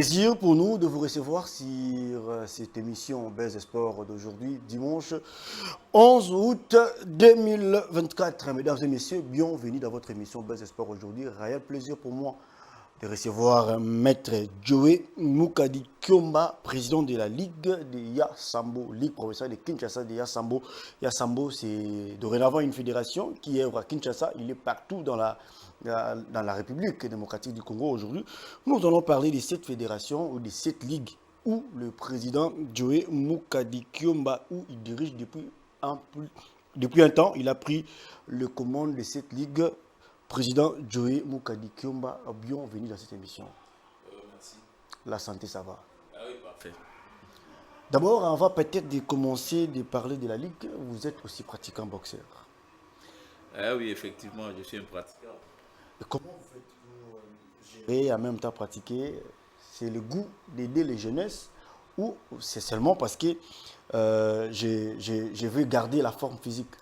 Plaisir pour nous de vous recevoir sur cette émission Buzz Sport d'aujourd'hui, dimanche 11 août 2024. Mesdames et messieurs, bienvenue dans votre émission Buzz Sport aujourd'hui. Réel plaisir pour moi de recevoir Maître Joey Mukadi Kyomba, président de la Ligue de Yasambo, Ligue professionnelle de Kinshasa de Yasambo. Yasambo, c'est dorénavant une fédération qui est à Kinshasa. Il est partout dans la République démocratique du Congo aujourd'hui. Nous allons parler de cette fédération ou de cette ligue où le président Joey Mukadi Kyomba, où il dirige depuis un temps, il a pris le commande de cette ligue. Président Joey Mukadi Kyomba, bienvenue dans cette émission. Merci. La santé, ça va? Ah oui, parfait. D'abord, on va peut-être commencer de parler de la ligue. Vous êtes aussi pratiquant boxeur. Ah oui, effectivement, je suis un pratiquant. Et comment vous faites pour gérer et en même temps pratiquer? C'est le goût d'aider les jeunesses ou c'est seulement parce que je veux garder la forme physique?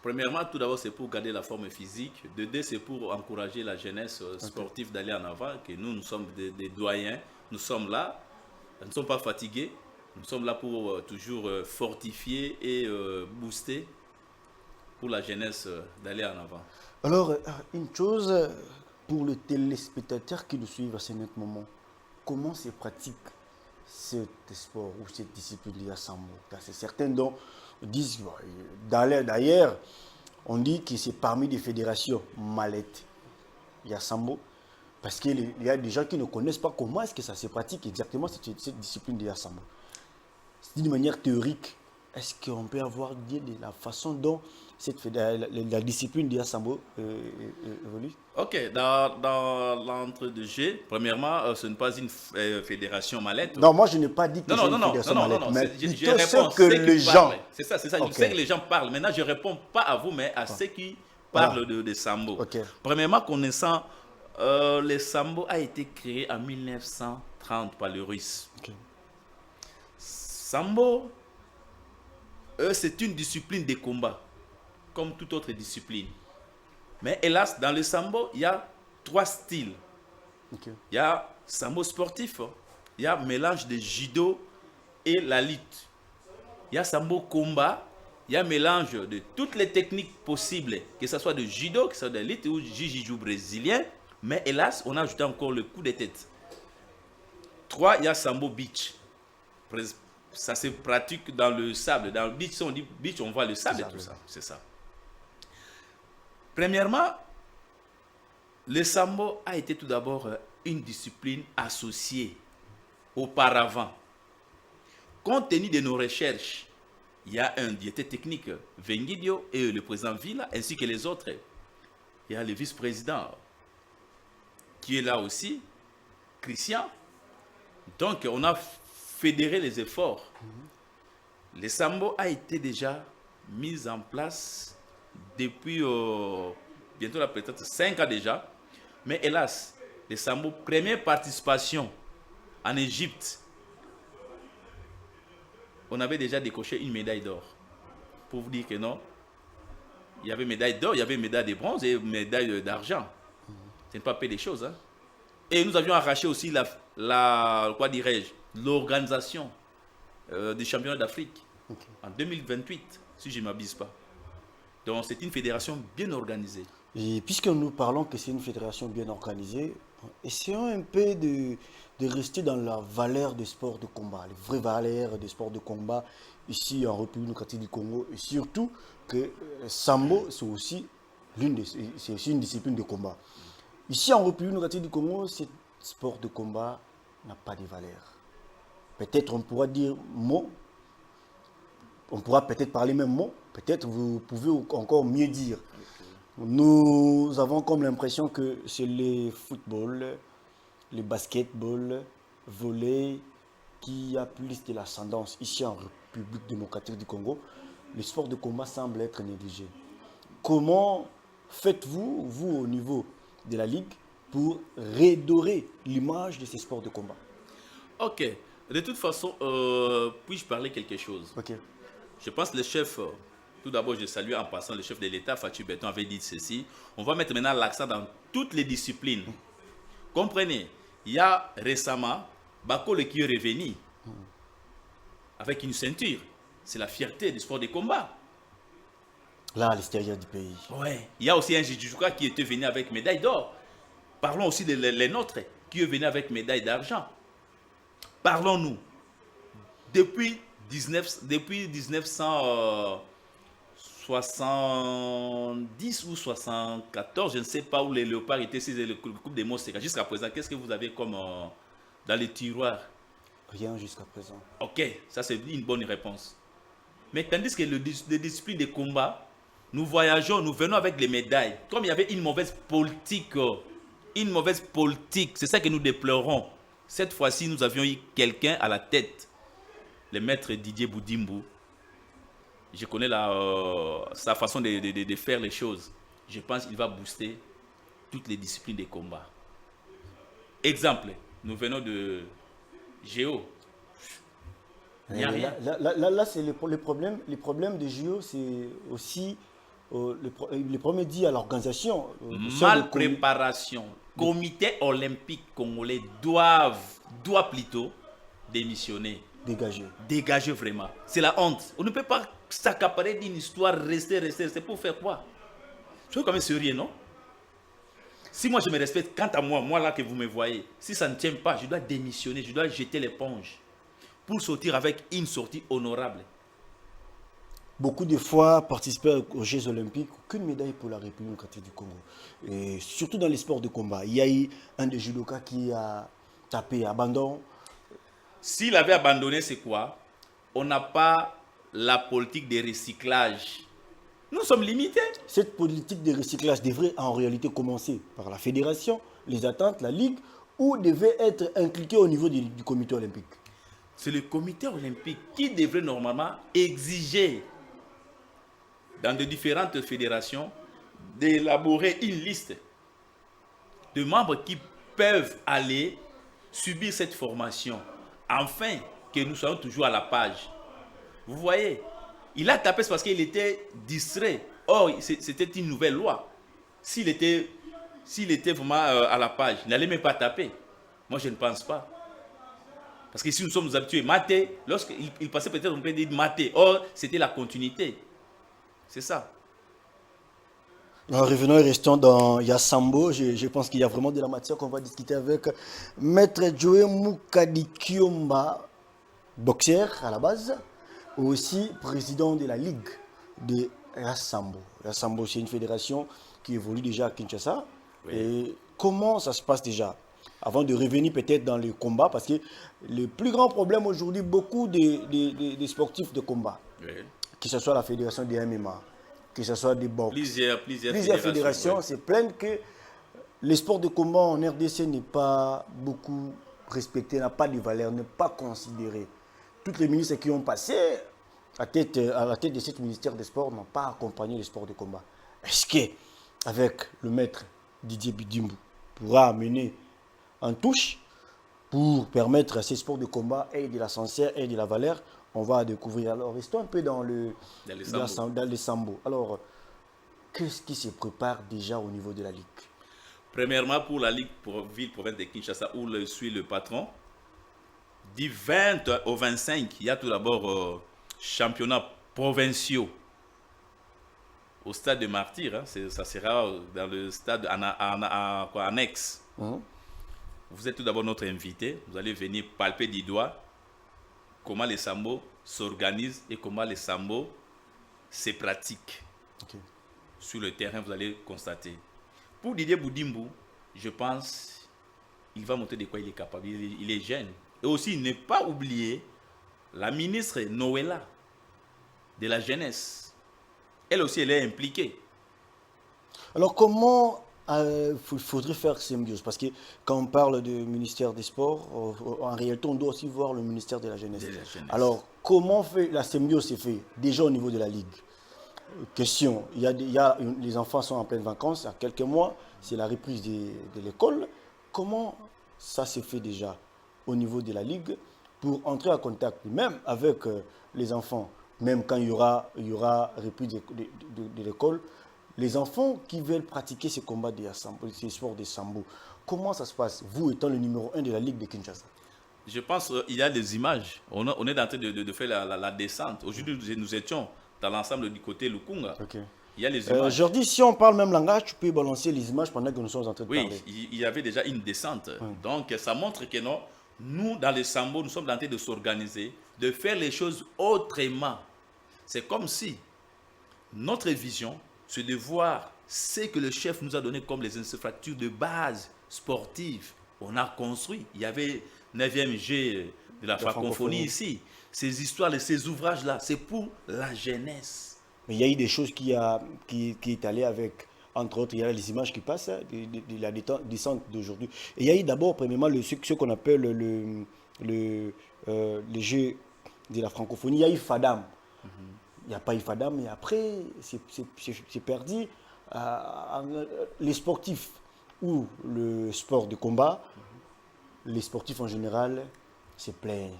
Premièrement, tout d'abord, c'est pour garder la forme physique. De deux, c'est pour encourager la jeunesse sportive d'aller en avant, que nous sommes des doyens. Nous sommes là, nous ne sommes pas fatigués. Nous sommes là pour toujours fortifier et booster pour la jeunesse d'aller en avant. Alors, une chose pour les téléspectateurs qui nous suivent à ce moment, comment se pratique cet sport ou cette discipline de Yasambo? C'est certains dont disent, d'ailleurs, on dit que c'est parmi les fédérations mallettes Yasambo, parce qu'il y a des gens qui ne connaissent pas comment est-ce que ça se pratique exactement cette discipline de Yasambo. D'une manière théorique, est-ce qu'on peut avoir idée de la façon dont la discipline de Yasambo évolue? Ok, dans l'entre-deux-jeux, premièrement, ce n'est pas une fédération mallette. Non, moi je n'ai pas dit que c'est une fédération mallette, mais je réponds ce que les gens... C'est ça, okay. Je sais que les gens parlent. Maintenant, je ne réponds pas à vous, mais à ceux qui parlent de Sambo. Okay. Premièrement, connaissant, le Sambo a été créé en 1930 par le Russe. Okay. Sambo, c'est une discipline de combat, comme toute autre discipline. Mais hélas, dans le Sambo, il y a trois styles. Okay. Il y a Sambo sportif, il y a mélange de judo et la lutte. Il y a Sambo combat, il y a mélange de toutes les techniques possibles, que ce soit de judo, que ce soit de lutte ou jiu-jitsu brésilien. Mais hélas, on a ajouté encore le coup de tête. 3, il y a Sambo beach. Ça se pratique dans le sable. Dans le beach, si on dit beach, on voit le sable et tout ça. C'est ça. Premièrement, le Sambo a été tout d'abord une discipline associée auparavant. Compte tenu de nos recherches, il y a un diététique technique, Vengidio, et le président Villa, ainsi que les autres. Il y a le vice-président qui est là aussi, Christian. Donc, on a fédéré les efforts. Le Sambo a été déjà mis en place depuis bientôt peut-être 5 ans déjà. Mais hélas, le Sambo, première participation en Égypte, on avait déjà décoché une médaille d'or. Pour vous dire que non, il y avait médaille d'or, il y avait médaille de bronze et médaille d'argent. Ce n'est pas peu des choses. Hein. Et nous avions arraché aussi l'organisation des championnats d'Afrique en 2028, si je ne m'abuse pas. Donc c'est une fédération bien organisée. Et puisque nous parlons que c'est une fédération bien organisée, essayons un peu de rester dans la valeur des sports de combat, les vraies valeurs des sports de combat ici en République démocratique du Congo. Et surtout que Sambo, c'est aussi une discipline de combat. Ici en République démocratique du Congo, ce sport de combat n'a pas de valeur. Peut-être on pourra dire mot, on pourra peut-être parler même mot, peut-être vous pouvez encore mieux dire. Nous avons comme l'impression que c'est le football, le basketball, volley qui a plus de l'ascendance ici en République démocratique du Congo. Le sport de combat semble être négligé. Comment faites-vous, vous, au niveau de la Ligue, pour redorer l'image de ces sports de combat? Ok. De toute façon, puis-je parler quelque chose? Ok. Je pense que le chef, tout d'abord, je salue en passant le chef de l'État, Fatou Béton, avait dit ceci. On va mettre maintenant l'accent dans toutes les disciplines. Comprenez, il y a récemment Bakole qui est revenu avec une ceinture. C'est la fierté du sport de combat. Là, à l'extérieur du pays. Ouais. Il y a aussi un judoka qui était venu avec médaille d'or. Parlons aussi de les nôtres qui est venu avec médaille d'argent. Parlons-nous. Depuis 1970 ou 74, je ne sais pas où les léopards étaient, c'est le coupe des Mosséka. Jusqu'à présent, qu'est-ce que vous avez comme dans les tiroirs? Rien jusqu'à présent. Ok, ça c'est une bonne réponse. Mais tandis que les disciplines de combat, nous voyageons, nous venons avec les médailles. Comme il y avait une mauvaise politique, c'est ça que nous déplorons. Cette fois-ci, nous avions eu quelqu'un à la tête, le maître Didier Boudimbu. Je connais sa façon de faire les choses. Je pense qu'il va booster toutes les disciplines de combat. Exemple, nous venons de Géo. Il n'y a rien. Là c'est le problème. Le problème de JO, c'est aussi le problème dit à l'organisation. Mal préparation. Comité olympique congolais doit plutôt démissionner. Dégager vraiment. C'est la honte. On ne peut pas s'accaparer d'une histoire, rester. C'est pour faire quoi? Soyez quand même sérieux, non? Si moi je me respecte, quant à moi là que vous me voyez, si ça ne tient pas, je dois démissionner, je dois jeter l'éponge pour sortir avec une sortie honorable. Beaucoup de fois participer aux Jeux Olympiques, aucune médaille pour la République démocratique du Congo. Et surtout dans les sports de combat. Il y a eu un des judokas qui a tapé abandon. S'il avait abandonné, c'est quoi? On n'a pas la politique de recyclage. Nous sommes limités. Cette politique de recyclage devrait en réalité commencer par la fédération, les attentes, la ligue, ou devait être impliquée au niveau du comité olympique. C'est le comité olympique qui devrait normalement exiger dans de différentes fédérations d'élaborer une liste de membres qui peuvent aller subir cette formation afin que nous soyons toujours à la page. Vous voyez, il a tapé parce qu'il était distrait. Or, c'était une nouvelle loi. S'il était vraiment à la page, il n'allait même pas taper. Moi, je ne pense pas. Parce que si nous sommes habitués, mater, lorsqu'il passait peut-être, on peut dire mater. Or, c'était la continuité. C'est ça. Alors, revenons et restons dans Yassambo. Je pense qu'il y a vraiment de la matière qu'on va discuter avec Maître Joe Mukadikiomba, boxeur à la base, aussi président de la Ligue de Yassambo. Yassambo, c'est une fédération qui évolue déjà à Kinshasa. Oui. Et comment ça se passe déjà? Avant de revenir peut-être dans le combat, parce que le plus grand problème aujourd'hui, beaucoup de sportifs de combat, oui, que ce soit la fédération des MMA, que ce soit des box, plusieurs fédérations, oui, se plaignent que le sport de combat en RDC n'est pas beaucoup respecté, n'a pas de valeur, n'est pas considéré. Tous les ministres qui ont passé à la tête de ce ministère des Sports n'ont pas accompagné le sport de combat. Est-ce qu'avec le maître Didier Boudimbu pourra amener en touche pour permettre à ces sports de combat et de la sincère et de la valeur? On va découvrir. Alors, restons un peu dans les sambo. Alors, qu'est-ce qui se prépare déjà au niveau de la Ligue? Premièrement, pour la Ligue pour ville-province de Kinshasa, où je suis le patron, du 20 au 25, il y a tout d'abord championnats provinciaux au stade de Martyr. Hein, ça sera dans le stade annexe. Vous êtes tout d'abord notre invité. Vous allez venir palper du doigt comment les sambo s'organisent et comment les sambo se pratiquent. Okay. Sur le terrain, vous allez constater. Pour Didier Boudimbu, je pense qu'il va montrer de quoi il est capable. Il est jeune. Et aussi, ne pas oublier la ministre Noëlla de la jeunesse. Elle aussi, elle est impliquée. Alors, comment il faudrait faire symbiose? Parce que quand on parle du ministère des Sports, en réalité, on doit aussi voir le ministère de la Jeunesse. Alors, comment la symbiose se fait déjà au niveau de la Ligue? Question, les enfants sont en pleine vacances, il y a quelques mois, c'est la reprise de l'école. Comment ça se fait déjà au niveau de la Ligue pour entrer en contact, même avec les enfants, même quand il y aura reprise de l'école? Les enfants qui veulent pratiquer ces combats ces sports de sambo, comment ça se passe, vous étant le numéro 1 de la Ligue de Kinshasa? Je pense qu'il y a des images. On est en train de faire la descente. Aujourd'hui, nous étions dans l'ensemble du côté Lukunga. Ok. Il y a les images. Jordi, si on parle même langage, tu peux balancer les images pendant que nous sommes en train de Oui, parler. il y avait déjà une descente. Donc, ça montre que non, nous, dans les Sambo, nous sommes en train de s'organiser, de faire les choses autrement. C'est comme si notre vision, c'est de voir ce que le chef nous a donné comme les infrastructures de base sportives. On a construit. Il y avait 9e G de la francophonie ici. Ces histoires, ces ouvrages-là, c'est pour la jeunesse. Mais il y a eu des choses qui est allé avec, entre autres, il y a les images qui passent de la descente d'aujourd'hui. Et il y a eu d'abord, premièrement, ce qu'on appelle les jeux de la francophonie. Il y a eu Fadam. Il n'y a pas eu Fadam, mais après, c'est perdu. Les sportifs ou le sport de combat, les sportifs en général se plaignent.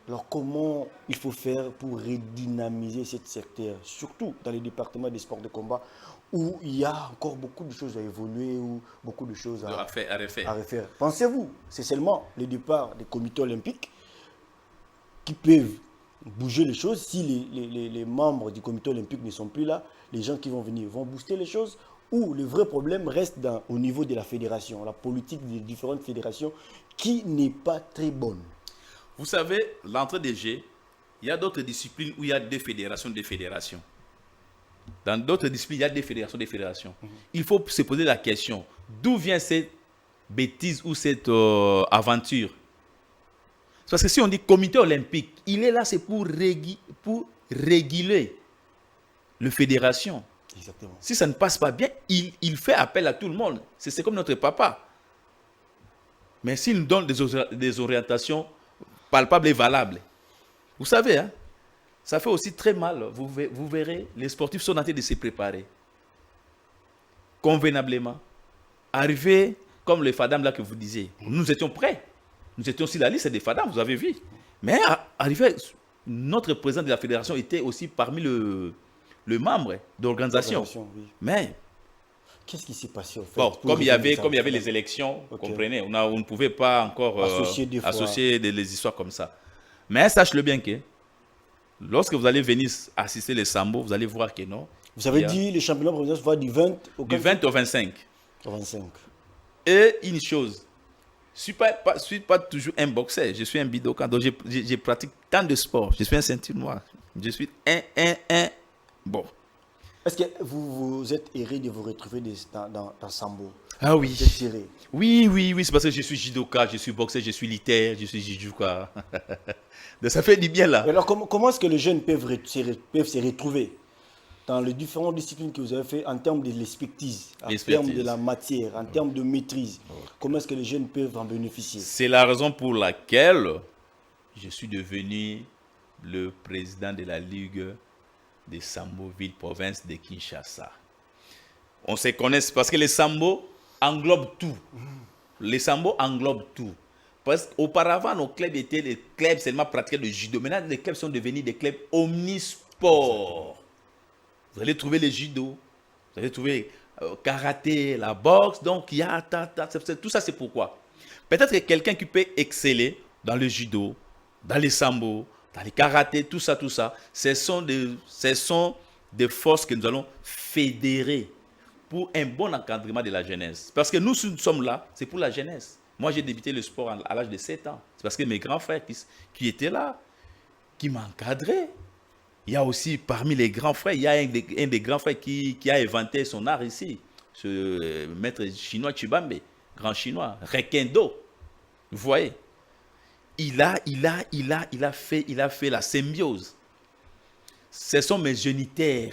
Alors comment il faut faire pour redynamiser ce secteur, surtout dans les départements des sports de combat, où il y a encore beaucoup de choses à évoluer, ou beaucoup de choses à refaire. Pensez-vous, c'est seulement le départ des comités olympiques qui peuvent bouger les choses. Si les membres du comité olympique ne sont plus là, les gens qui vont venir vont booster les choses, ou le vrai problème reste au niveau de la fédération, la politique des différentes fédérations qui n'est pas très bonne. Vous savez, l'entrée des Jeux, il y a d'autres disciplines où il y a des fédérations, des fédérations. Dans d'autres disciplines, il y a des fédérations, des fédérations. Il faut se poser la question, d'où vient cette bêtise ou cette aventure? Parce que si on dit comité olympique, il est là, c'est pour réguler les fédérations. Exactement. Si ça ne passe pas bien, il fait appel à tout le monde. C'est comme notre papa. Mais s'il nous donne des orientations palpables et valables, vous savez, hein, ça fait aussi très mal. Vous verrez, les sportifs sont en train de se préparer convenablement. Arriver comme les Fadam là que vous disiez. Nous étions prêts. Nous étions sur la liste des Fadam, vous avez vu. Mais arrivé, notre président de la fédération était aussi parmi le membre d'organisation. Oui. Mais qu'est-ce qui s'est passé en fait? bon, comme il y avait les élections, vous comprenez, on ne pouvait pas encore associer les histoires comme ça. Mais sache-le bien que lorsque vous allez venir assister les Sambo, vous allez voir que non. Vous avez dit les championnats provinciaux vont du 20 au 25. Au 25. Et une chose, je ne suis pas toujours un boxeur, je suis un bidokan, donc je pratique tant de sports. Je suis un ceinture noire. Je suis bon. Est-ce que vous êtes erré de vous retrouver dans Sambo? Ah oui. Vous êtes erré. Oui, c'est parce que je suis judoka, je suis boxeur, je suis lutteur, je suis judoka. Donc ça fait du bien là. Mais alors comment est-ce que les jeunes peuvent se retrouver dans les différentes disciplines que vous avez fait en termes de l'expertise, en termes de la matière, en termes de maîtrise? Comment est-ce que les jeunes peuvent en bénéficier? C'est la raison pour laquelle je suis devenu le président de la Ligue des Sambo Ville-Province de Kinshasa. On se connaît parce que les Sambo englobent tout. Les Sambo englobent tout. Parce qu'auparavant, nos clubs étaient des clubs seulement pratiquaient le judo. Maintenant, les clubs sont devenus des clubs omnisports. Vous allez trouver le judo, vous allez trouver karaté, la boxe. Donc, il y a tout ça, c'est pourquoi. Peut-être que quelqu'un qui peut exceller dans le judo, dans les sambo, dans les karaté, tout ça, ce sont des forces que nous allons fédérer pour un bon encadrement de la jeunesse. Parce que nous sommes là, c'est pour la jeunesse. Moi, j'ai débuté le sport à l'âge de 7 ans. C'est parce que mes grands frères qui étaient là, qui m'encadraient. Il y a aussi, parmi les grands frères, il y a un des grands frères qui a inventé son art ici. Ce maître chinois Chibambe, grand chinois, Rekendo. Vous voyez? Il a fait la symbiose. Ce sont mes géniteurs.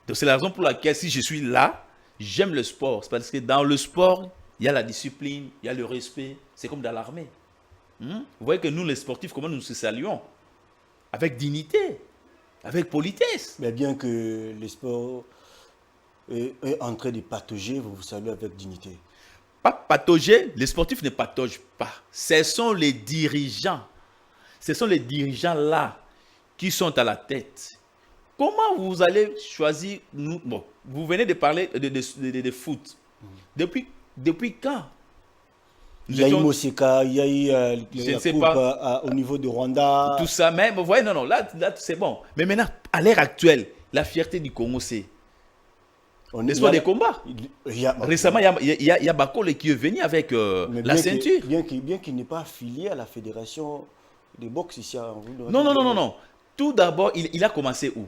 Donc c'est la raison pour laquelle si je suis là, j'aime le sport. C'est parce que dans le sport, il y a la discipline, il y a le respect. C'est comme dans l'armée. Vous voyez que nous, les sportifs, comment nous se saluons? Avec dignité, avec politesse. Mais bien que le sport est en train de patauger, vous vous saluez avec dignité. Pas patauger, les sportifs ne pataugent pas. Ce sont les dirigeants. Ce sont les dirigeants là qui sont à la tête. Comment vous allez choisir bon, vous venez de parler de foot. Depuis quand Il y a eu Moseka, il y a eu je ne la sais coupe pas, au niveau de Rwanda. tout ça, mais vous voyez, non, là c'est bon. Mais maintenant, à l'ère actuelle, la fierté du Congo, c'est l'espoir des combats. Récemment, il y a Bakole qui est venu avec la ceinture. Bien qu'il n'est pas affilié à la fédération de boxe ici. Non. Tout d'abord, il a commencé où?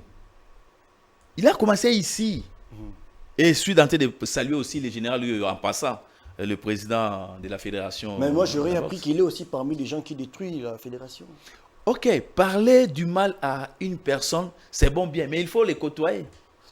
Il a commencé ici. Et je suis tenté de saluer aussi le général en passant, le président de la fédération. Mais moi, j'aurais appris qu'il est aussi parmi les gens qui détruisent la fédération. Ok, parler du mal à une personne, c'est bon bien, mais il faut les côtoyer.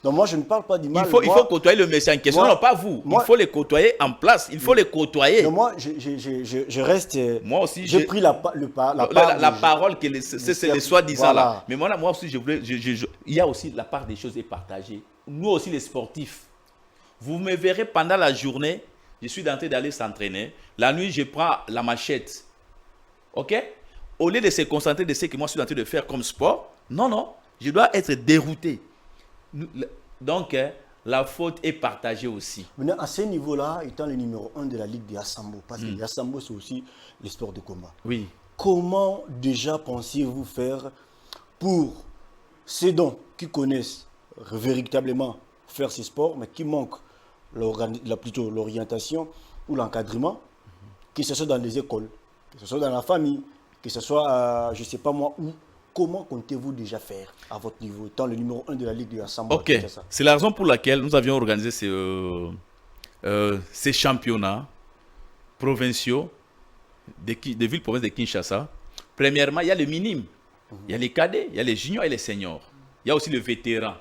Non, moi, je ne parle pas du mal. Il faut côtoyer le monsieur en question. Non, pas vous. Il faut les côtoyer en place. Il faut les côtoyer. Non, moi, je reste. Moi aussi, j'ai pris la parole que c'est le soi-disant là. Mais moi aussi, il y a aussi la part des choses est partagée. Nous aussi, les sportifs. Vous me verrez pendant la journée, je suis tenté d'aller s'entraîner. La nuit, je prends la machette. Ok? Au lieu de se concentrer de ce que moi je suis tenté de faire comme sport, non, je dois être dérouté. Donc, la faute est partagée aussi. Maintenant, à ce niveau-là, étant le numéro 1 de la Ligue de Yassambo, parce que Yassambo, c'est aussi les sports de combat. Oui. Comment déjà pensiez-vous faire pour ceux qui connaissent véritablement faire ces sports, mais qui manquent plutôt l'orientation ou l'encadrement, que ce soit dans les écoles, que ce soit dans la famille, que ce soit, je ne sais pas moi, où. Comment comptez-vous déjà faire à votre niveau, étant le numéro 1 de la Ligue de Yassambo? Ok, c'est la raison pour laquelle nous avions organisé ces championnats provinciaux des villes provinces de Kinshasa. Premièrement, il y a les minimes, il y a les cadets, il y a les juniors et les seniors. Il y a aussi le vétéran.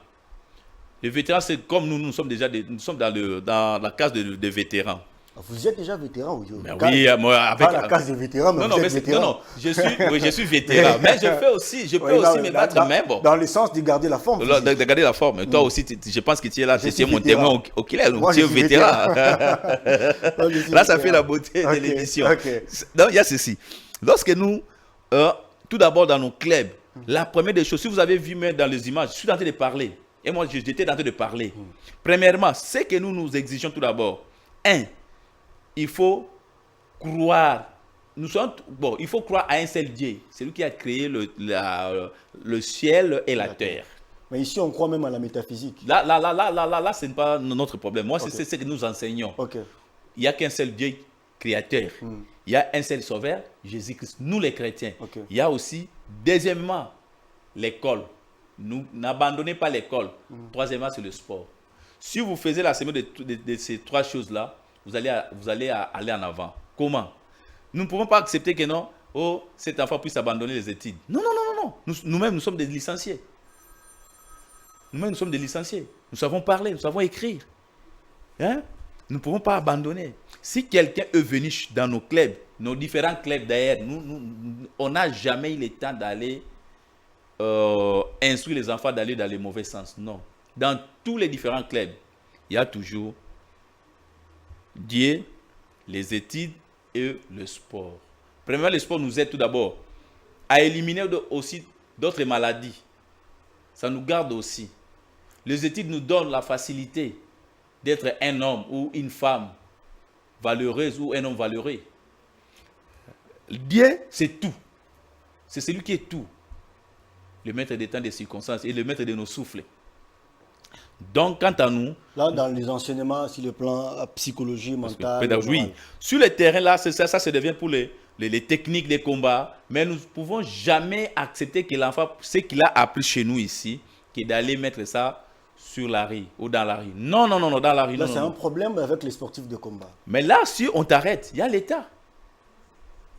Le vétéran, c'est comme nous sommes déjà nous sommes dans la case de vétérans. Vous êtes déjà vétéran aujourd'hui. Oui, moi, avec pas la case de vétéran, mais vous êtes vétéran. Non, je suis vétéran. Mais je peux aussi me battre. Mais bon. Dans le sens de garder la forme. De garder la forme. Toi aussi, je pense que tu es là, tu es mon témoin oculaire. Tu es vétéran. Là, ça fait la beauté de l'émission. Donc, il y a ceci. Lorsque nous, tout d'abord dans nos clubs, la première des choses, si vous avez vu même dans les images, je suis en train de parler. Et moi, j'étais en train de parler. Premièrement, c'est que nous exigeons tout d'abord. Il faut croire. Il faut croire à un seul Dieu. C'est lui qui a créé le ciel et la terre. Mais ici, on croit même à la métaphysique. Là, ce n'est pas notre problème. Moi, c'est ce que nous enseignons. Il n'y a qu'un seul Dieu créateur. Il y a un seul sauveur, Jésus-Christ. Nous, les chrétiens. Il y a aussi, deuxièmement, l'école. N'abandonnez pas l'école. Troisièmement, c'est le sport. Si vous faisiez la semaine de ces trois choses-là, vous allez aller en avant. Comment? Nous ne pouvons pas accepter que non, cet enfant puisse abandonner les études. Non. Nous-mêmes, nous sommes des licenciés. Nous-mêmes, nous sommes des licenciés. Nous savons parler, nous savons écrire. Nous ne pouvons pas abandonner. Si quelqu'un est venu dans nos clubs, nos différents clubs d'ailleurs, on n'a jamais eu le temps d'aller instruire les enfants d'aller dans le mauvais sens. Non. Dans tous les différents clubs, il y a toujours Dieu, les études et le sport. Premièrement, le sport nous aide tout d'abord à éliminer aussi d'autres maladies. Ça nous garde aussi. Les études nous donnent la facilité d'être un homme ou une femme valeureuse ou un homme valeureux. Dieu, c'est tout. C'est celui qui est tout. Le maître des temps, des circonstances et le maître de nos souffles. Donc, quant à nous... Là, dans les enseignements, sur le plan psychologie, mentale... Oui, sur le terrain, là, ça devient pour les techniques des combats. Mais nous ne pouvons jamais accepter que l'enfant, ce qu'il a appris chez nous ici, qui est d'aller mettre ça sur la rue ou dans la rue. Non, dans la rue. Là, c'est un problème avec les sportifs de combat. Mais là, si on t'arrête, il y a l'État.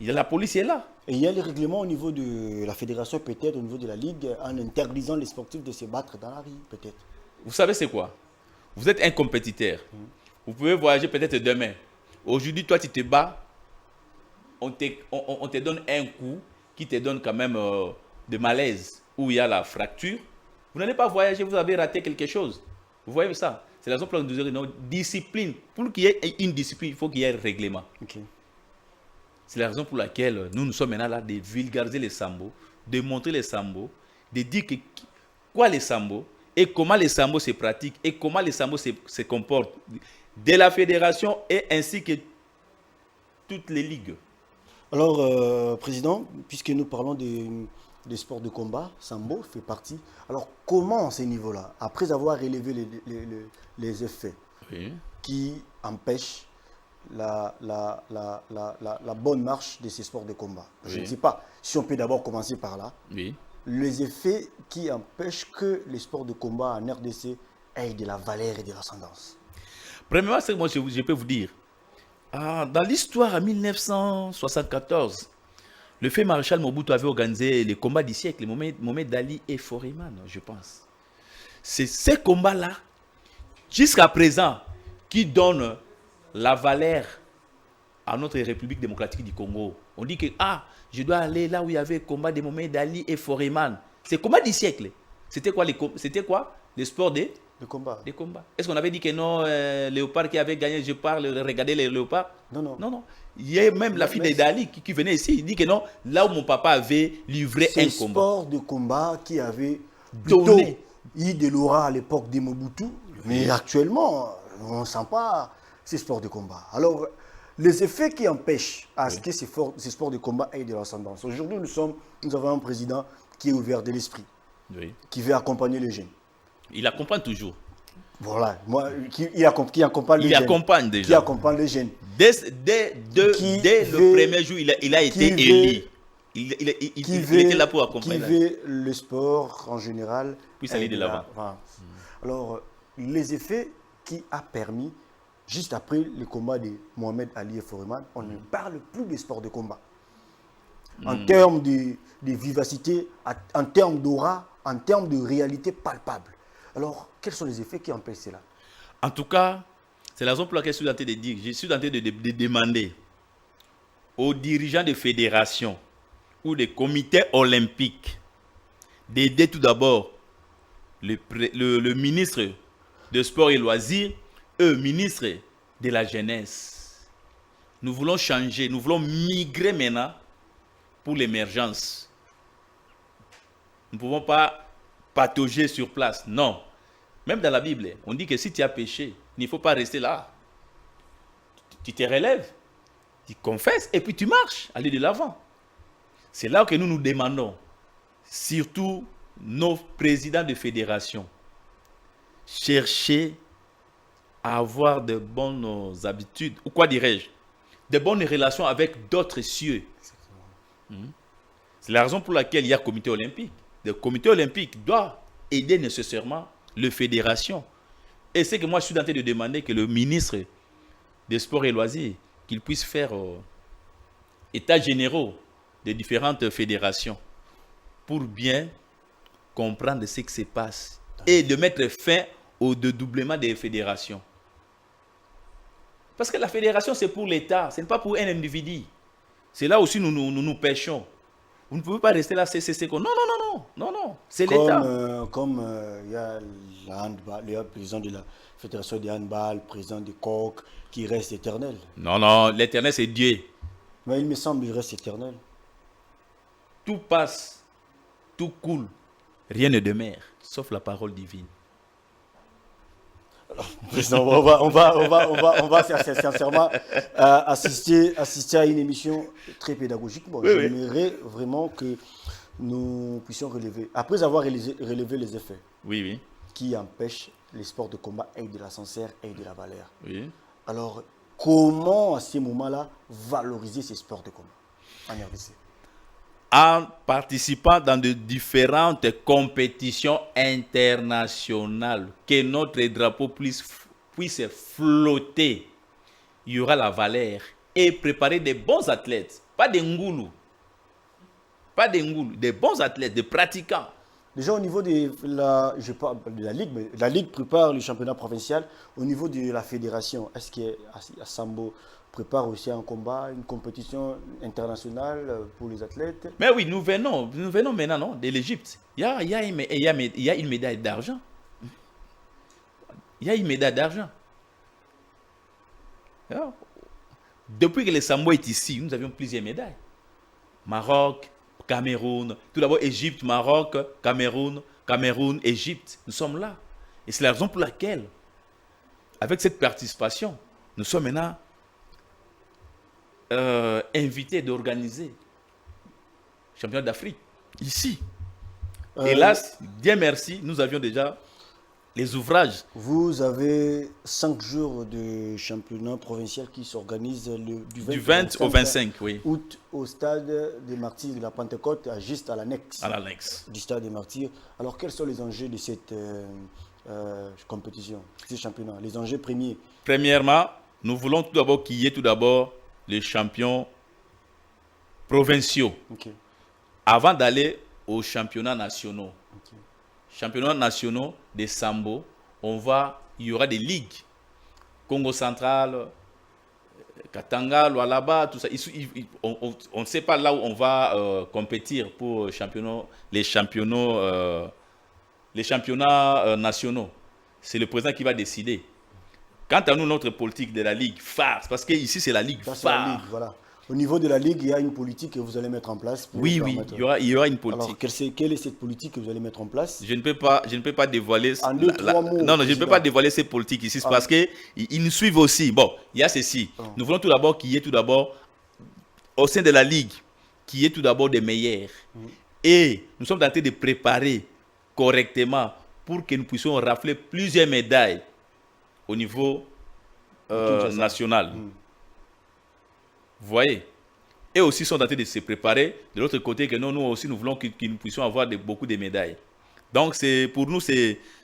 La police est là. Et il y a les règlements au niveau de la fédération, peut-être au niveau de la ligue, en interdisant les sportifs de se battre dans la rue, peut-être. Vous savez c'est quoi? Vous êtes un compétiteur. Vous pouvez voyager peut-être demain. Aujourd'hui, toi, tu te bats. On te donne un coup qui te donne quand même de malaise, où il y a la fracture. Vous n'allez pas voyager, vous avez raté quelque chose. Vous voyez ça? C'est la raison pour laquelle nous disons discipline. Pour qu'il y ait une discipline, il faut qu'il y ait un règlement. C'est la raison pour laquelle nous sommes maintenant là de vulgariser les sambos, de montrer les sambos, de dire quoi les sambos et comment les sambos se pratiquent et comment les sambos se comportent de la fédération et ainsi que toutes les ligues. Alors, Président, puisque nous parlons des sports de combat, Sambo fait partie. Alors, comment à ce niveau-là, après avoir relevé les effets Oui. qui empêchent la bonne marche de ces sports de combat, je ne Oui. sais pas si on peut d'abord commencer par là, Oui. les effets qui empêchent que les sports de combat en RDC aient de la valeur et de l'ascendance. Premièrement, c'est que moi, je peux vous dire, dans l'histoire en 1974, le fait maréchal Mobutu avait organisé les combats du siècle, Mohamed Ali et Foreman, je pense. C'est ces combats-là, jusqu'à présent, qui donnent la valeur à notre République démocratique du Congo. On dit que, je dois aller là où il y avait le combat de Mohamed Ali et Foreman. C'est le combat du siècle. C'était quoi, les sports des combat. combats. Est-ce qu'on avait dit que non, Léopard qui avait gagné, je parle, regardez les Léopards? Non. Non. Il y a même la fille d'Ali qui venait ici, il dit que non, là où mon papa avait livré un combat. C'est sport de combat qui avait donné eu de l'aura à l'époque de Mobutu, mais actuellement, on ne sent pas ces sports de combat. Alors, les effets qui empêchent à ce que ces sports de combat aient de l'ascendance. Aujourd'hui, nous avons un président qui est ouvert de l'esprit, qui veut accompagner les jeunes. Il accompagne toujours. Voilà, qui accompagne les jeunes. Il accompagne déjà. Qui accompagne les jeunes. Dès le premier jour, il a été élu. Il était là pour accompagner. Qui veut le sport en général. Puis aller de l'avant. Alors, les effets qui a permis, juste après le combat de Mohamed Ali et Foreman, on ne parle plus des sports de combat. En termes de vivacité, en termes d'aura, en termes de réalité palpable. Alors, quels sont les effets qui empêchent cela? En tout cas, c'est la raison pour laquelle je suis en train de dire, je suis en train de demander aux dirigeants de fédérations ou des comités olympiques d'aider tout d'abord le ministre de Sport et Loisirs, ministre de la Jeunesse. Nous voulons changer, nous voulons migrer maintenant pour l'émergence. Nous ne pouvons pas patauger sur place. Non. Même dans la Bible, on dit que si tu as péché, il ne faut pas rester là. Tu te relèves, tu confesses et puis tu marches, aller de l'avant. C'est là que nous nous demandons, surtout nos présidents de fédération, chercher à avoir de bonnes habitudes, ou quoi dirais-je, de bonnes relations avec d'autres cieux. C'est la raison pour laquelle il y a le comité olympique. Le comité olympique doit aider nécessairement les fédérations. Et c'est que moi je suis en train de demander que le ministre des Sports et Loisirs, qu'il puisse faire état généraux des différentes fédérations pour bien comprendre ce qui se passe et de mettre fin au dédoublement des fédérations. Parce que la fédération c'est pour l'État, ce n'est pas pour un individu. C'est là aussi nous pêchons. Vous ne pouvez pas rester là, c'est quoi? Non, c'est l'État. Comme il y a le président de la fédération de handball, président de COC, qui reste éternel. Non, l'éternel c'est Dieu. Mais il me semble qu'il reste éternel. Tout passe, tout coule, rien ne demeure, sauf la parole divine. Alors, président, on va sincèrement assister à une émission très pédagogique. Bon, j'aimerais vraiment que nous puissions relever, après avoir relevé les effets qui empêchent les sports de combat et de la sincère et de la valeur. Alors, comment à ce moment-là valoriser ces sports de combat en RDC? En participant dans de différentes compétitions internationales, que notre drapeau puisse flotter, il y aura la valeur, et préparer des bons athlètes, pas des ngoulous, des bons athlètes, des pratiquants. Déjà au niveau de la Ligue, mais la Ligue prépare le championnat provincial. Au niveau de la fédération, est-ce que Sambo prépare aussi un combat, une compétition internationale pour les athlètes? Mais oui, nous venons maintenant non, de l'Égypte. Il y a une médaille d'argent. Il y a une médaille d'argent. Depuis que le Sambo est ici, nous avions plusieurs médailles. Maroc, Cameroun, tout d'abord Égypte, Maroc, Cameroun, Égypte. Nous sommes là. Et c'est la raison pour laquelle, avec cette participation, nous sommes maintenant invité d'organiser le championnat d'Afrique ici. Euh, Hélas, Dieu merci, nous avions déjà les ouvrages. Vous avez 5 jours de championnat provincial qui s'organise Du 20 au 25, oui, août au stade des Martyrs de la Pentecôte, juste à l'annexe à l'annexe. du stade des Martyrs. Alors, quels sont les enjeux de cette compétition, de ce championnat? Les enjeux premiers. Premièrement, nous voulons tout d'abord qu'il y ait tout d'abord les champions provinciaux Ok. avant d'aller aux championnats nationaux. Ok. Championnats nationaux des sambo, il y aura des ligues. Congo central, Katanga, Lualaba, tout ça. On ne sait pas là où on va compétir pour les championnats nationaux. C'est le président qui va décider. Quant à nous, notre politique de la ligue phare, parce que ici c'est la ligue Ça, c'est la phare. ligue, voilà. Au niveau de la ligue, il y a une politique que vous allez mettre en place pour Oui, permettre. il y aura une Alors, politique. quelle est cette politique que vous allez mettre en place? Je ne peux pas dévoiler. En deux, trois mots, non, je ne peux président. pas dévoiler ces politiques ici, c'est parce qu'ils nous suivent aussi. Bon, il y a ceci. Nous voulons tout d'abord qu'il y ait tout d'abord, au sein de la ligue, qu'il y ait tout d'abord des meilleurs. Et nous sommes en train de préparer correctement pour que nous puissions rafler plusieurs médailles au niveau national. Vous voyez? Et aussi sont en train de se préparer de l'autre côté que nous aussi nous voulons que nous puissions avoir beaucoup de médailles. Donc pour nous,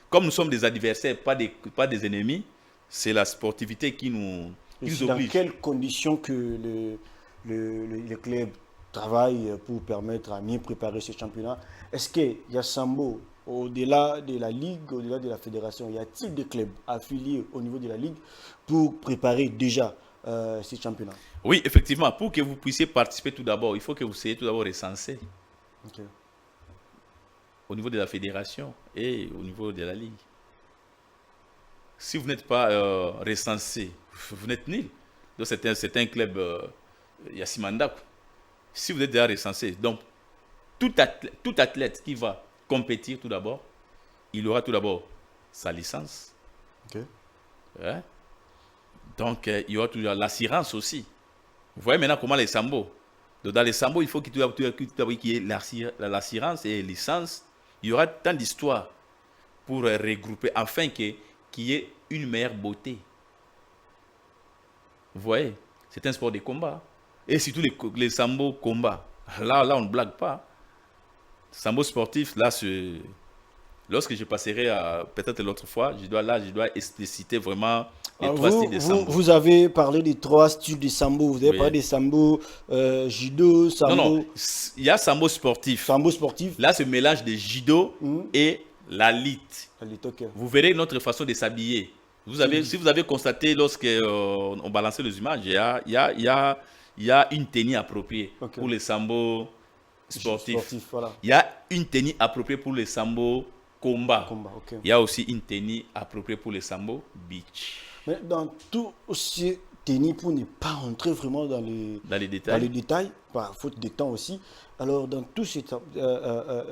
comme nous sommes des adversaires, pas des ennemis, c'est la sportivité qui nous Dans oblige. quelles conditions que le club travaille pour permettre à mieux préparer ce championnat? Est-ce qu'il y a Sambo, au-delà de la ligue, au-delà de la fédération, y a-t-il des clubs affiliés au niveau de la ligue pour préparer déjà ces championnats? Oui, effectivement, pour que vous puissiez participer tout d'abord, il faut que vous soyez tout d'abord recensé Ok. au niveau de la fédération et au niveau de la ligue. Si vous n'êtes pas recensé, vous n'êtes nul. Donc c'est un club Yassimanda. Si vous êtes déjà recensé, donc tout athlète qui va compétir tout d'abord, il aura tout d'abord sa licence. Ok. Hein? Donc il y aura toujours l'assurance aussi. Vous voyez maintenant comment les sambo. Donc, dans les sambo, il faut qu'il y ait l'assurance et la licence. Il y aura tant d'histoires pour regrouper afin qu'il y ait une meilleure beauté. Vous voyez, c'est un sport de combat. Et surtout les sambo combat. Là, on ne blague pas. Sambo sportif, là, lorsque je passerai peut-être l'autre fois, je dois expliciter vraiment les trois styles de sambo. Vous avez parlé des 3 styles de sambo. Vous avez parlé des sambo judo, sambo. Non, il y a sambo sportif. Sambo sportif. Là, ce mélange de judo et la lutte. Okay. Vous verrez notre façon de s'habiller. Si vous avez constaté lorsque on balançait les images, il y a une tenue appropriée pour les sambo sportifs. Voilà. Il y a une tenue appropriée pour les sambo combat. Okay. Il y a aussi une tenue appropriée pour les sambo beach. Mais dans tout ces tenues, pour ne pas rentrer vraiment dans les détails, par faute de temps aussi, alors dans tout ce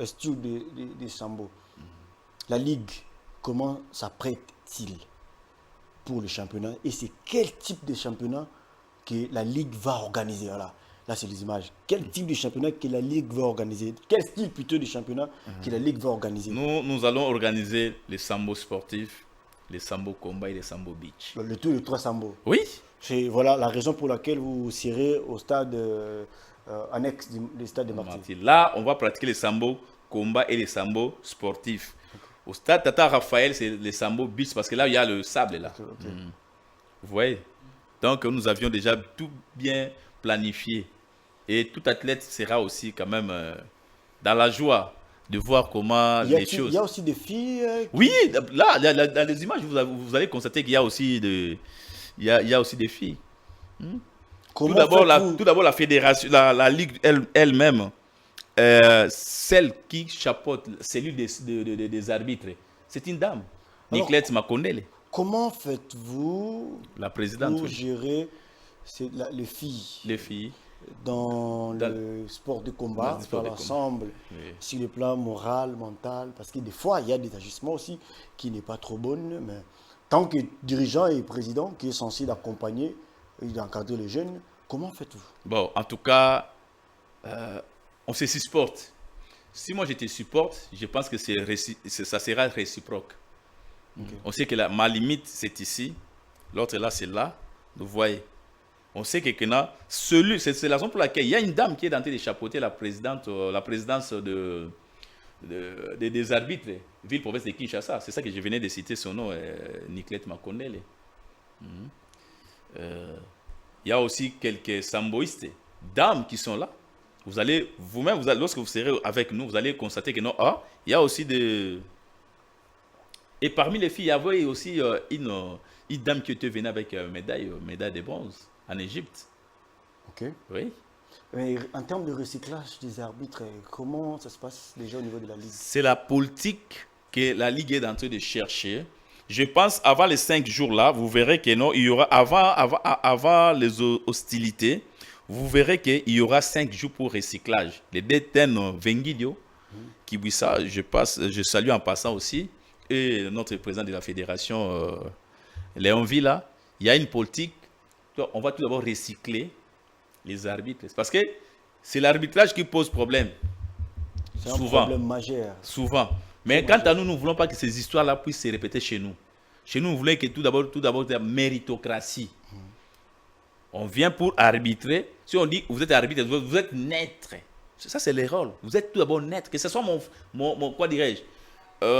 style de sambo, la ligue, comment s'apprête-t-il pour le championnat et c'est quel type de championnat que la ligue va organiser? Voilà. Là, c'est les images. Quel type de championnat que la ligue va organiser? Quel style plutôt de championnat que la ligue va organiser? Nous allons organiser les sambo sportifs, les sambo combat et les sambo beach. Le tout de 3 sambo. Oui. C'est voilà la raison pour laquelle vous serez au stade annexe du stade de Martyrs. Là, on va pratiquer les sambo combat et les sambo sportifs. Au stade Tata Raphaël, c'est les sambo beach parce que là, il y a le sable là. Okay. Vous voyez? Donc, nous avions déjà tout bien planifié. Et tout athlète sera aussi quand même dans la joie de voir comment les choses... Il y a aussi des filles Oui, là, dans les images, vous allez constater qu'il y a aussi il y a aussi des filles. Tout d'abord, la fédération, la ligue elle-même, celle qui chapeaute la cellule des arbitres, c'est une dame, Niclette Makondele. Comment faites-vous la présidente pour gérer les filles dans le sport de combat, dans l'ensemble, sur le plan moral, mental, parce que des fois, il y a des ajustements aussi qui n'est pas trop bonnes, mais tant que dirigeant et président qui est censé d'accompagner et d'encadrer les jeunes, Comment faites-vous? Bon, en tout cas, on se supporte. Si moi je te supporte, je pense que ça sera réciproque. Ok. On sait que ma limite, c'est ici. L'autre là, c'est là. Vous voyez. On sait que c'est la raison pour laquelle il y a une dame qui est en train de chapeauter la présidence des arbitres, ville-province de Kinshasa. C'est ça que je venais de citer son nom, Nicolette Makondele. Il y a aussi quelques samboïstes, dames qui sont là. Vous allez, vous-même, lorsque vous serez avec nous, vous allez constater que non, il y a aussi des... Et parmi les filles, il y avait aussi une dame qui était venue avec médaille de bronze en Égypte. Ok. Oui. Mais en termes de recyclage des arbitres, comment ça se passe déjà au niveau de la Ligue? C'est la politique que la Ligue est en train de chercher. Je pense avant les 5 jours là, vous verrez que non, il y aura avant les hostilités, vous verrez qu'il y aura 5 jours pour recyclage. Les détenus Vengidio, Kibwissa, je salue en passant aussi, et notre président de la fédération, Léon Villa, il y a une politique, on va tout d'abord recycler les arbitres. Parce que c'est l'arbitrage qui pose problème. C'est un problème majeur. Souvent. Mais quant à nous, nous ne voulons pas que ces histoires-là puissent se répéter chez nous. Chez nous, nous voulons que tout d'abord, de la méritocratie. On vient pour arbitrer. Si on dit vous êtes arbitre, vous êtes neutre. Ça, c'est le rôle. Vous êtes tout d'abord neutre. Que ce soit quoi dirais-je,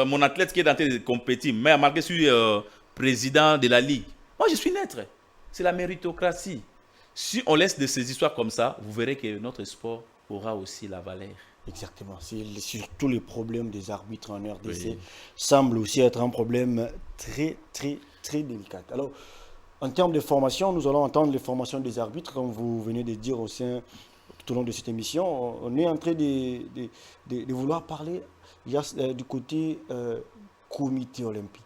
mon athlète qui est en train de compétir, mais malgré que je suis président de la Ligue. Moi, je suis neutre. C'est la méritocratie. Si on laisse de ces histoires comme ça, vous verrez que notre sport aura aussi la valeur. Exactement. C'est surtout les problèmes des arbitres en RDC semble aussi être un problème très, très, très délicat. Alors, en termes de formation, nous allons entendre les formations des arbitres, comme vous venez de dire tout au long de cette émission. On est en train de vouloir parler du côté comité olympique.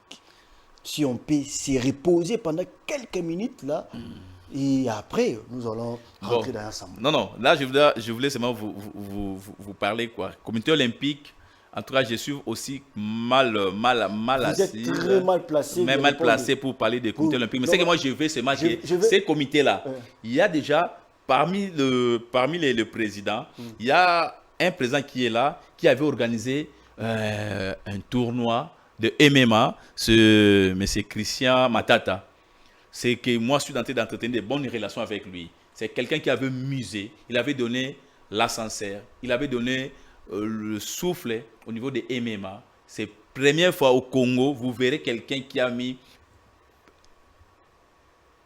Si on peut se reposer pendant quelques minutes là, et après, nous allons rentrer dans l'ensemble. Non, là, je voulais seulement vous parler, quoi. Comité olympique, en tout cas, je suis aussi mal Vous êtes très mal placé. Mais mal placé pour parler des comités olympiques. Mais c'est que moi, je vais seulement que ces comités-là, il y a déjà, parmi les présidents, il y a un président qui est là, qui avait organisé un tournoi de MMA, M. Christian Matata. C'est que moi, je suis en train d'entretenir de bonnes relations avec lui. C'est quelqu'un qui avait musé, il avait donné l'ascenseur, il avait donné le souffle au niveau des MMA. C'est la première fois au Congo, vous verrez quelqu'un qui a mis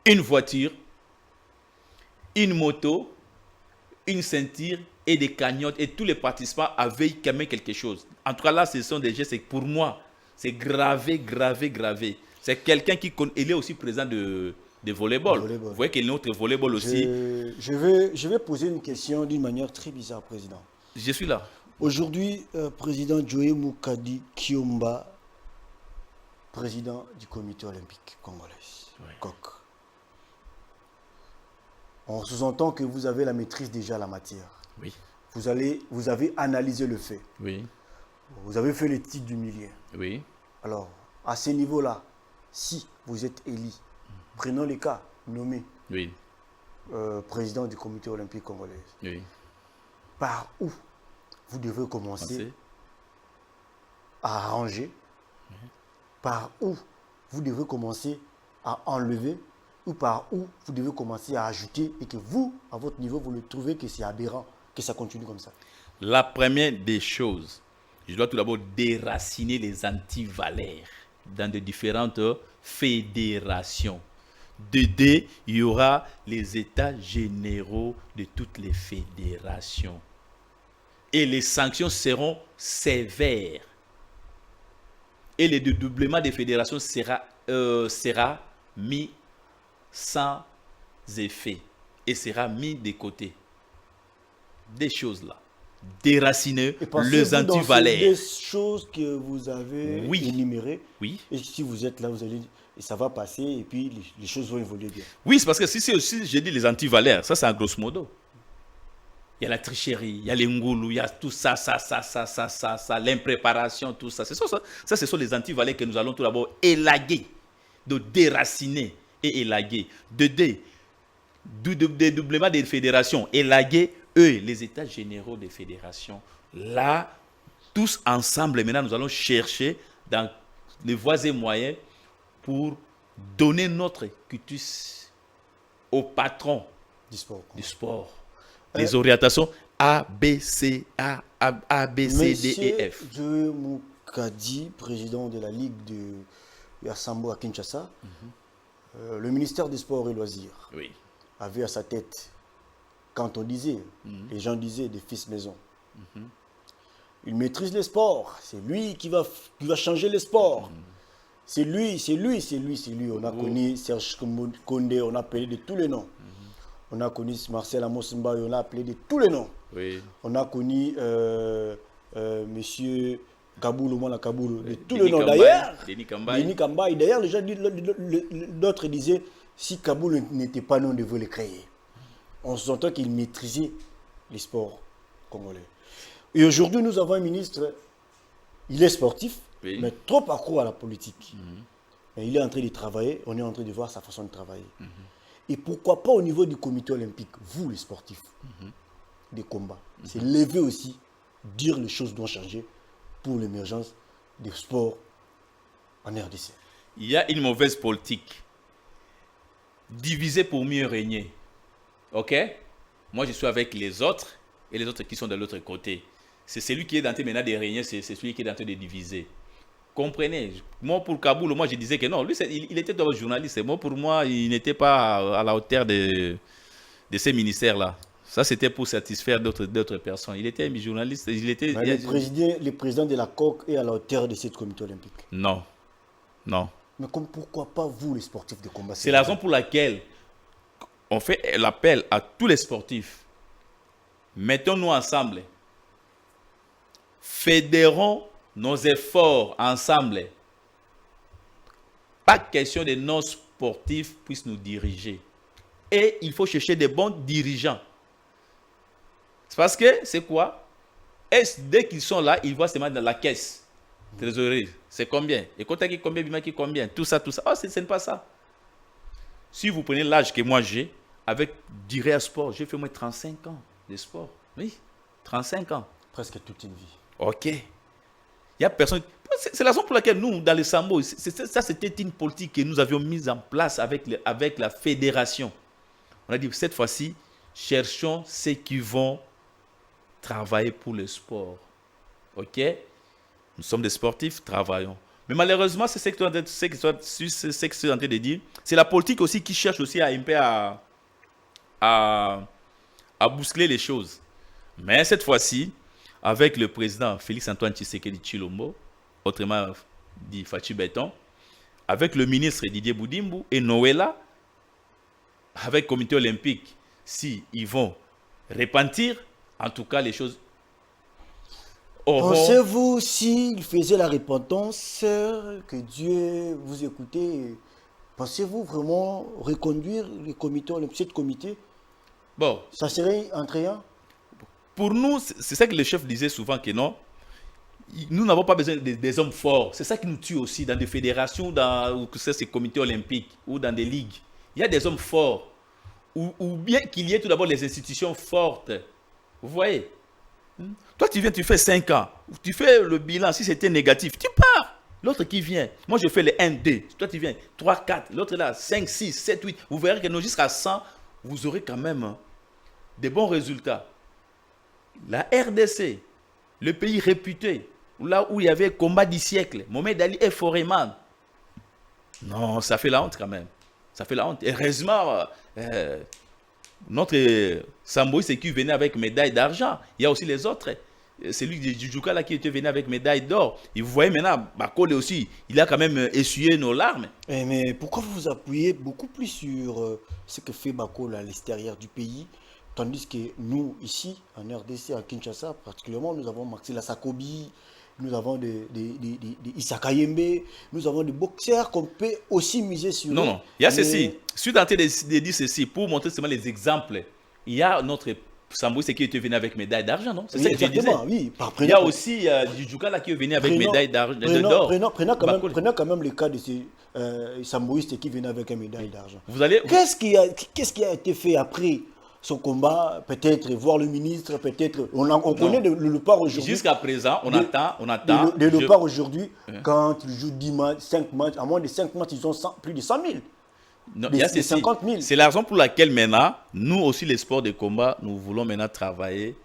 une voiture, une moto, une ceinture et des cagnottes, et tous les participants avaient quand même quelque chose. En tout cas, là, ce sont des gestes, pour moi, c'est gravé. C'est quelqu'un il est aussi présent de volleyball. Vous voyez qu'il y a notre volleyball aussi. Je vais poser une question d'une manière très bizarre, Président. Je suis là. Aujourd'hui, Président Joe Moukadi Kiomba, président du comité olympique congolais, COC. On sous-entend que vous avez la maîtrise déjà de la matière. Oui. Vous avez analysé le fait. Oui. Vous avez fait l'étude du milieu. Oui. Alors, à ce niveau-là, si vous êtes élu, prenons les cas, nommé président du comité olympique congolais, par où vous devez commencer à arranger, par où vous devez commencer à enlever, ou par où vous devez commencer à ajouter, et que vous, à votre niveau, vous le trouvez que c'est aberrant, que ça continue comme ça. La première des choses, je dois tout d'abord déraciner les antivaleurs dans de différentes fédérations. Il y aura les états généraux de toutes les fédérations. Et les sanctions seront sévères. Et le dédoublement des fédérations sera mis sans effet et sera mis de côté. Des choses là. Déraciner les antivaleurs. Des choses que vous avez énumérées. Oui. Et si vous êtes là, vous allez, et ça va passer et puis les choses vont évoluer bien. Oui, c'est parce que si je dis les antivaleurs, ça c'est un grosso modo. Il y a la tricherie, il y a les ngoulous, il y a tout ça, l'impréparation, tout ça. Ça, ce sont les antivaleurs que nous allons tout d'abord élaguer, de déraciner et élaguer. du dédoublement des fédérations, élaguer, eux, les états généraux des fédérations. Là, tous ensemble, maintenant, nous allons chercher dans les voies et moyens pour donner notre cutus au patron du sport. Les orientations A, B, C, A, B, C, D et F. Joe Moukadi, président de la Ligue de Sambo à Kinshasa, le ministère des Sports et Loisirs avait à sa tête, quand on disait, les gens disaient des fils maison. Il maîtrise les sports, c'est lui qui va changer les sports. C'est lui. On a connu Serge Condé, on a appelé de tous les noms. On a connu Marcel Amos Mbaye, on a appelé de tous les noms. On a connu monsieur Kaboulou, Mona Kaboulou, de tous les noms. D'ailleurs, Denis Kambaye. D'ailleurs, les gens, d'autres disaient, si Kaboulou n'était pas non, on devait le créer. On s'entend qu'il maîtrisait les sports congolais. Et aujourd'hui, nous avons un ministre, il est sportif, mais trop accro à la politique. Mais il est en train de travailler, on est en train de voir sa façon de travailler. Et pourquoi pas au niveau du comité olympique, vous les sportifs, des combats, c'est lever aussi, dire les choses doivent changer pour l'émergence des sports en RDC. Il y a une mauvaise politique. Diviser pour mieux régner. Ok? Moi, je suis avec les autres et les autres qui sont de l'autre côté. C'est celui qui est en train maintenant de régner, c'est celui qui est en train de diviser. Comprenez? Moi, pour Kaboul, moi, je disais que non. Lui, il était d'abord journaliste. Moi, pour moi, il n'était pas à la hauteur de ces ministères-là. Ça, c'était pour satisfaire d'autres personnes. Il était un journaliste. Le président de la COC est à la hauteur de cette comité olympique. Non. Mais pourquoi pas vous, les sportifs de combat? C'est la raison pour laquelle on fait l'appel à tous les sportifs. Mettons-nous ensemble. Fédérons nos efforts ensemble. Pas question de nos sportifs puissent nous diriger. Et il faut chercher des bons dirigeants. C'est parce que, c'est quoi? Dès qu'ils sont là, ils voient seulement dans la caisse. Trésorerie, c'est combien? Et quand qui combien? Tout ça. Oh, ce n'est pas ça. Si vous prenez l'âge que moi j'ai, avec du réel sport, j'ai fait moins 35 ans de sport. Oui, 35 ans. Presque toute une vie. Ok. Il y a personne. C'est la raison pour laquelle nous, dans les Sambo, ça c'était une politique que nous avions mise en place avec la fédération. On a dit, cette fois-ci, cherchons ceux qui vont travailler pour le sport. Ok? Nous sommes des sportifs, travaillons. Mais malheureusement, c'est ce que je suis en train de dire. C'est la politique aussi qui cherche aussi à bousculer les choses. Mais cette fois-ci, avec le président Félix-Antoine Tshisekedi Tshilombo, autrement dit Fachi Béton, avec le ministre Didier Boudimbu et Noëlla, avec le comité olympique, si ils vont repentir, en tout cas les choses auront... Pensez-vous, s'il faisait la repentance, que Dieu vous écoutait, pensez-vous vraiment reconduire le comité olympique, cette comité? Bon. Ça serait entrayant? Pour nous, c'est ça que le chef disait souvent que non. Nous n'avons pas besoin des hommes forts. C'est ça qui nous tue aussi dans des fédérations, ou que ces comités olympiques ou dans des ligues. Il y a des hommes forts. Ou bien qu'il y ait tout d'abord les institutions fortes. Vous voyez? Toi, tu viens, tu fais 5 ans. Tu fais le bilan. Si c'était négatif, tu pars. L'autre qui vient. Moi, je fais les 1-2. Toi, tu viens 3, 4. L'autre là, 5, 6, 7, 8. Vous verrez que jusqu'à 100, vous aurez quand même des bons résultats. La RDC, le pays réputé, là où il y avait combat du siècle, Mohamed Ali et Foreman. Non, ça fait la honte quand même. Ça fait la honte. Heureusement, notre Sambo qui venait avec médaille d'argent. Il y a aussi les autres. Celui de Djoudjouka là qui était venu avec médaille d'or. Et vous voyez maintenant, Bakole aussi, il a quand même essuyé nos larmes. Mais pourquoi vous vous appuyez beaucoup plus sur ce que fait Bakole à l'extérieur du pays? Tandis que nous, ici, en RDC, à Kinshasa, particulièrement, nous avons Maxila Sakobi, nous avons des Issa Kayembe, nous avons des boxeurs qu'on peut aussi miser sur. Non, il y a ceci. Je suis en train de dire ceci pour montrer seulement les exemples. Il y a notre Sambouiste qui était venu avec médaille d'argent, non? C'est ça que je disais. Exactement, oui. Il y a aussi Djoudjouka là qui est venu avec médaille d'or. Prenons quand même le cas de ces Sambouistes qui venaient avec une médaille d'argent. Vous allez... Qu'est-ce qui a été fait après son combat? Peut-être voir le ministre, peut-être... On connaît le part aujourd'hui. Jusqu'à présent, on attend. Le part aujourd'hui, quand ils jouent 10 matchs, 5 matchs, à moins de 5 matchs, ils ont plus de 100 000. Non, il y a 50 000. C'est la raison pour laquelle maintenant, nous aussi, les sports de combat, nous voulons maintenant travailler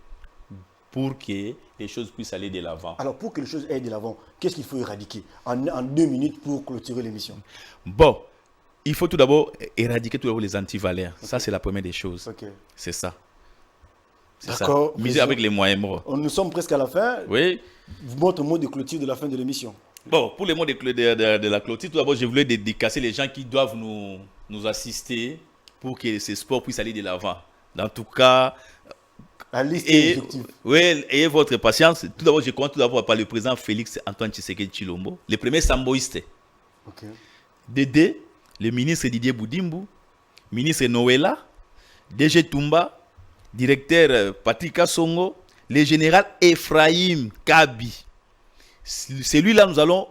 pour que les choses puissent aller de l'avant. Alors, pour que les choses aillent de l'avant, qu'est-ce qu'il faut éradiquer en 2 minutes pour clôturer l'émission? Bon, il faut tout d'abord éradiquer les antivalaires. Okay. Ça, c'est la première des choses. Okay. C'est ça. D'accord. Miser avec les moyens morts. Nous sommes presque à la fin. Oui. Votre mot de clôture de la fin de l'émission. Bon, pour les mots de la clôture, tout d'abord, je voulais dédicacer les gens qui doivent nous assister pour que ces sports puissent aller de l'avant. En tout cas, la liste est effective. Oui, ayez votre patience. Tout d'abord, je compte par le président Félix Antoine Tshisekedi Tshilombo, le premier samboïste. Okay. Dédé, le ministre Didier Boudimbu, ministre Noëlla, DG Toumba, directeur Patrick Kassongo, le général Ephraim Kabi. Celui-là, nous allons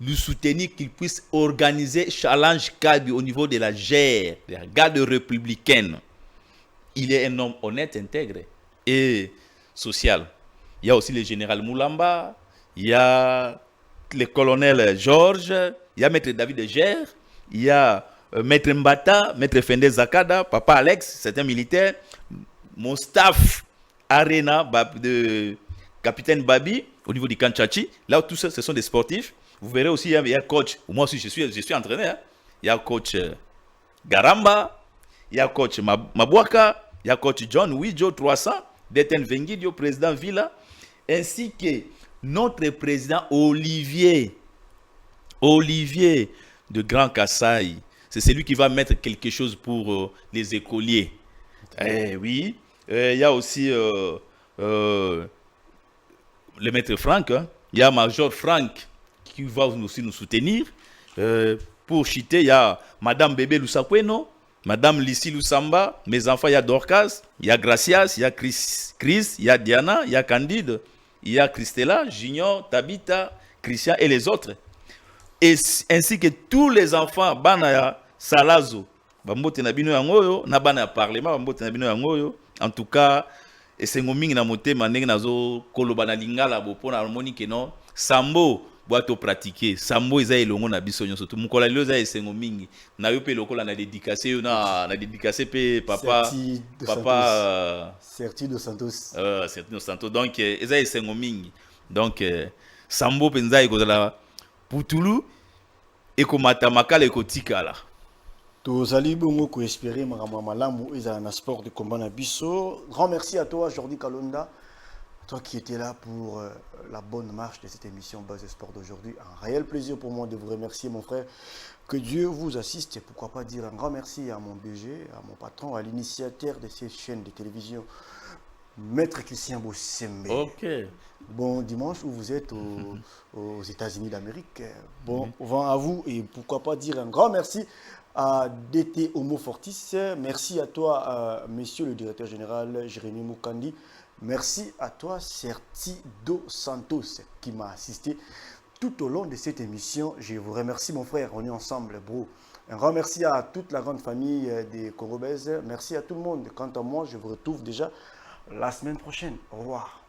lui soutenir qu'il puisse organiser Challenge Kabi au niveau de la GER, de la garde républicaine. Il est un homme honnête, intègre et social. Il y a aussi le général Moulamba, il y a le colonel Georges, il y a maître David Gère, il y a maître Mbata, maître Fende Zakada, papa Alex, c'est un militaire, mon staff Arena de capitaine Babi au niveau du Kanchachi. Là, tout ça, ce sont des sportifs. Vous verrez aussi, il y a coach. Moi aussi, je suis entraîneur. Il y a coach Garamba, il y a coach Mabwaka, il y a coach John Wijo 300, Deten Vengidio, président Villa, ainsi que notre président Olivier de Grand Kassai. C'est celui qui va mettre quelque chose pour les écoliers. Oui. Il y a aussi le maître Franck. Hein. Il y a Major Franck qui va aussi nous soutenir. Pour Chité, il y a Madame Bébé Lusakweno, Madame Lissi Lusamba, mes enfants, il y a Dorcas, il y a Gracias, il y a Chris, il y a Diana, il y a Candide, il y a Christella, Junior, Tabitha, Christian et les autres. Et ainsi que tous les enfants, Banaya, Salazo, Bambote Nabino Yangoyo, Nabana Parlement, Bambote Nabino Yangoyo. En tout cas, et c'est un mingi na moté maneng nazo kolobana lingala bopo na harmonique non sambo boato pratiquer sambo eza elongo na biso nyonso to mukola lelo eza esengo mingi na yo pe lokola na dédicacer na dédicacer pe papa Certi de Santos donc eza esengo mingi donc sambo penza ekozala putulu ekomata makala ekotikala. Tozali bongo ko espérer malamu eza na sport de combat na biso. Grand merci à toi Jordi Kalonda, toi qui étais là pour la bonne marche de cette émission Base Sport d'aujourd'hui. Un réel plaisir pour moi de vous remercier mon frère. Que Dieu vous assiste et pourquoi pas dire un grand merci à mon BG, à mon patron, à l'initiateur de ces chaînes de télévision, Maître Christian Bossembe. Ok. Bon dimanche où vous êtes aux États-Unis d'Amérique. Bon vent à vous et pourquoi pas dire un grand merci à DT Homo Fortis. Merci à toi, monsieur le directeur général Jérémy Moukandi. Merci à toi, Certi dos Santos, qui m'a assisté tout au long de cette émission. Je vous remercie, mon frère. On est ensemble, bro. Un grand merci à toute la grande famille des Corobèzes. Merci à tout le monde. Quant à moi, je vous retrouve déjà la semaine prochaine. Au revoir.